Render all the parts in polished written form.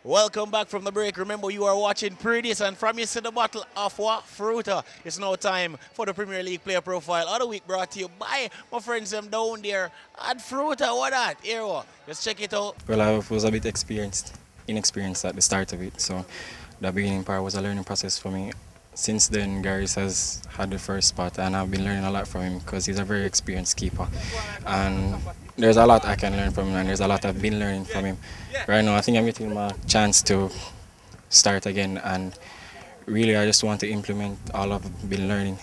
Welcome back from the break. Remember, you are watching Pree Dis, and from you to the bottle of what? Fruta. It's now time for the Premier League player profile of the week, brought to you by my friends them down there at Fruta. What that? Here, what? Just check it out. Well, I was a bit inexperienced at the start of it, so the beginning part was a learning process for me. Since then, Garris has had the first spot, and I've been learning a lot from him because he's a very experienced keeper. And there's a lot I can learn from him, and there's a lot I've been learning from him. Right now, I think I'm getting my chance to start again, and really I just want to implement all I've been learning.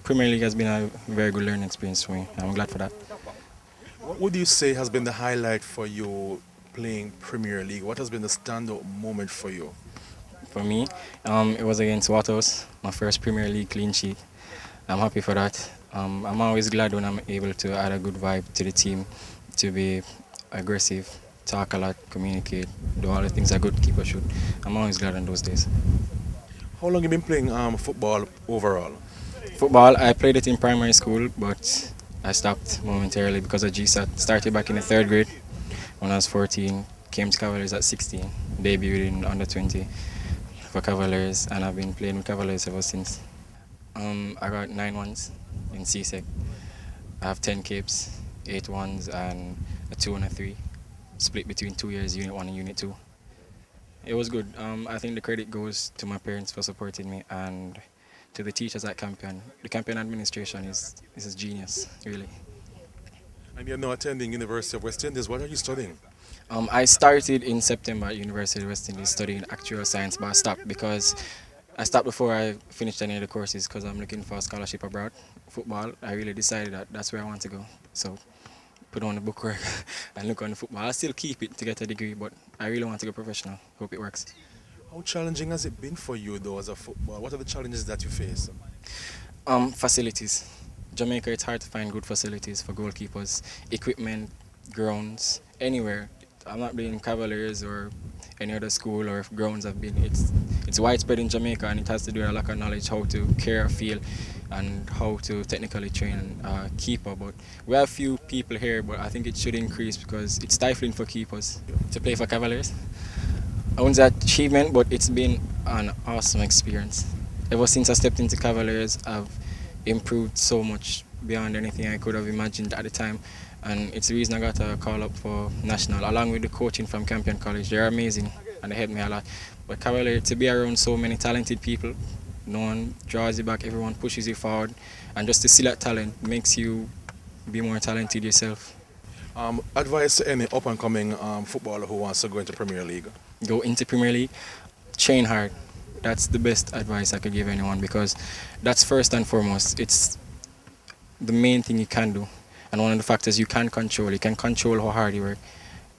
Premier League has been a very good learning experience for me. I'm glad for that. What would you say has been the highlight for you playing Premier League? What has been the standout moment for you? For me, it was against Wattos, my first Premier League clean sheet. I'm happy for that. I'm always glad when I'm able to add a good vibe to the team, to be aggressive, talk a lot, communicate, do all the things a good keeper should. I'm always glad on those days. How long have you been playing football overall? Football, I played it in primary school, but I stopped momentarily because of GSAT. Started back in the 3rd grade when I was 14, came to Cavaliers at 16, debuted in under 20 for Cavaliers, and I've been playing with Cavaliers ever since. I got 9 ones in CSEC. I have 10 capes, 8 ones, and a 2 and a 3, split between 2 years, Unit 1 and Unit 2. It was good. I think the credit goes to my parents for supporting me, and to the teachers at Campion. The Campion administration is a genius, really. And you're now attending University of West Indies. What are you studying? I started in September at University of West Indies studying actuarial science, but I stopped because I stopped before I finished any of the courses because I'm looking for a scholarship abroad. Football, I really decided that that's where I want to go. So put on the bookwork and look on the football. I still keep it to get a degree, but I really want to go professional. Hope it works. How challenging has it been for you though as a footballer? What are the challenges that you face? Facilities. Jamaica, it's hard to find good facilities for goalkeepers. Equipment, grounds, anywhere. I'm not being Cavaliers or any other school or grounds I've been. It's widespread in Jamaica, and it has to do with a lack of knowledge how to care a field and how to technically train a keeper. But we have few people here, but I think it should increase because it's stifling for keepers to play for Cavaliers. I wouldn't say achievement, but it's been an awesome experience. Ever since I stepped into Cavaliers, I've improved so much beyond anything I could have imagined at the time. And it's the reason I got a call up for national, along with the coaching from Campion College. They're amazing and they helped me a lot. But Cavalier, to be around so many talented people, no one draws you back, everyone pushes you forward, and just to see that talent makes you be more talented yourself. Advice to any up-and-coming footballer who wants to go into Premier League? Go into Premier League, train hard. That's the best advice I could give anyone, because that's first and foremost. It's the main thing you can do. And one of the factors you can control how hard you work.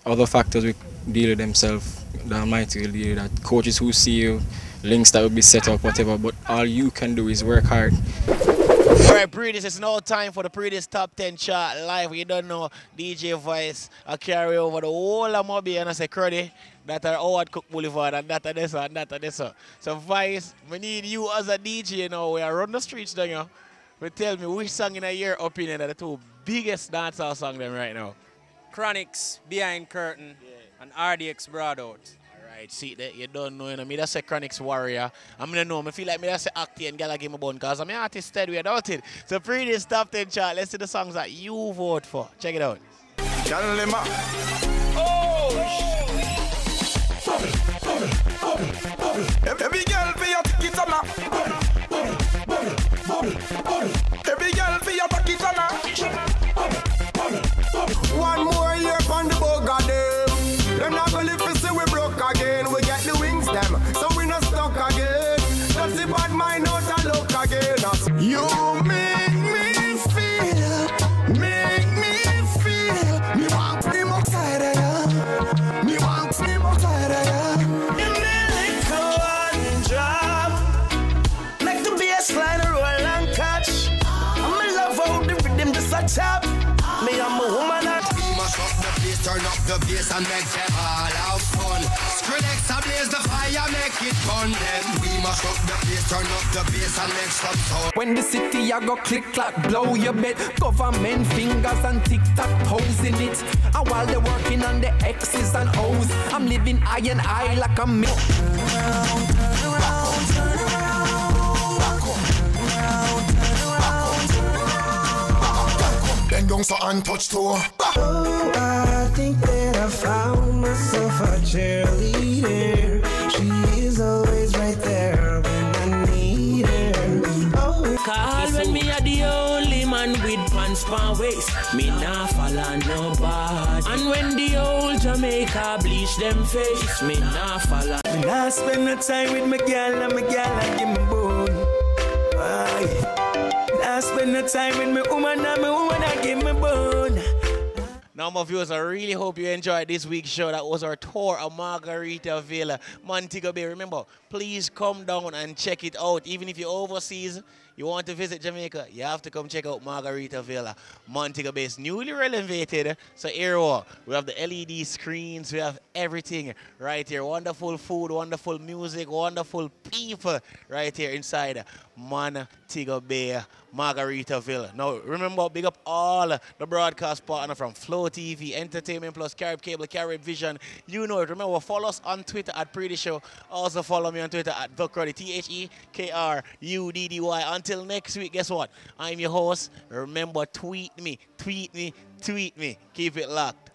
Other factors will deal with themselves, the Almighty will deal with that. Coaches who see you, links that will be set up, whatever, but all you can do is work hard. Alright, Pree Dis, it's now time for the Pree Dis Top 10 chart live. You don't know, DJ Voice, I carry over the whole of Moby and I say Cruddy, that are Howard Cook Boulevard, and that are this and that are this. So Voice, we need you as a DJ now. We are run the streets down here. But tell me, which song in your opinion are the 2 biggest dancehall songs them right now? CHRONIXX, Behind Curtain, and RDX Broad Out. Alright, see that you don't know, you know, me that's a CHRONIXX warrior. I'm gonna know, I feel like me that's a acting and gala give me bun, because I'm an artist steady without it. So Pree Dis Top 10 chart, let's see the songs that you vote for. Check it out. Every girl for your ticket on every girl for your pocket on one more year on the boga them. Them not gonna live to see we broke again. We get the wings them, so we not stuck again. That's the bad mind out and look again. You make me feel, me want me more side of ya. Me want me more side of ya. You make one drop, make the bassline roll and catch. I'm in love how the rhythm just a chop. Me I'm a woman that mash up the place, turn up the bass and make them all have fun. CHRONIXX ablaze the fire, make it fun. Then we mash up the place, turn up the bass and make some sound. When the city I go click clack, blow your bed. Government fingers and tick-tock toes in it. And while they're working on the X's and O's. I'm living eye and eye like a milk. Turn around, turn around, turn around. Back up, turn around, turn around, turn around. Back up, bend down so untouched toe. Oh, I think that I found myself a cheerleader. She is always right there when I need her. Oh, call when me a the only man with pants pan waist. Me nah follow nobody. And when the old Jamaica bleach them face, me nah follow. me nah spend no time with my girl and give me bone. Aye. Nah spend no time with my woman and give me bone. Now, my viewers, I really hope you enjoyed this week's show. That was our tour of Margaritaville, Montego Bay. Remember, please come down and check it out. Even if you're overseas, you want to visit Jamaica, you have to come check out Margaritaville, Montego Bay. It's newly renovated. So here we have the LED screens. We have everything right here. Wonderful food, wonderful music, wonderful people right here inside Montego Bay, Margaritaville. Now, remember, big up all the broadcast partner from Flow TV, Entertainment Plus, Carib Cable, Carib Vision. You know it. Remember, follow us on Twitter at Pree Dis Show. Also follow me on Twitter at TheCruddy, TheKruddy. Until next week, guess what? I'm your host. Remember, tweet me. Keep it locked.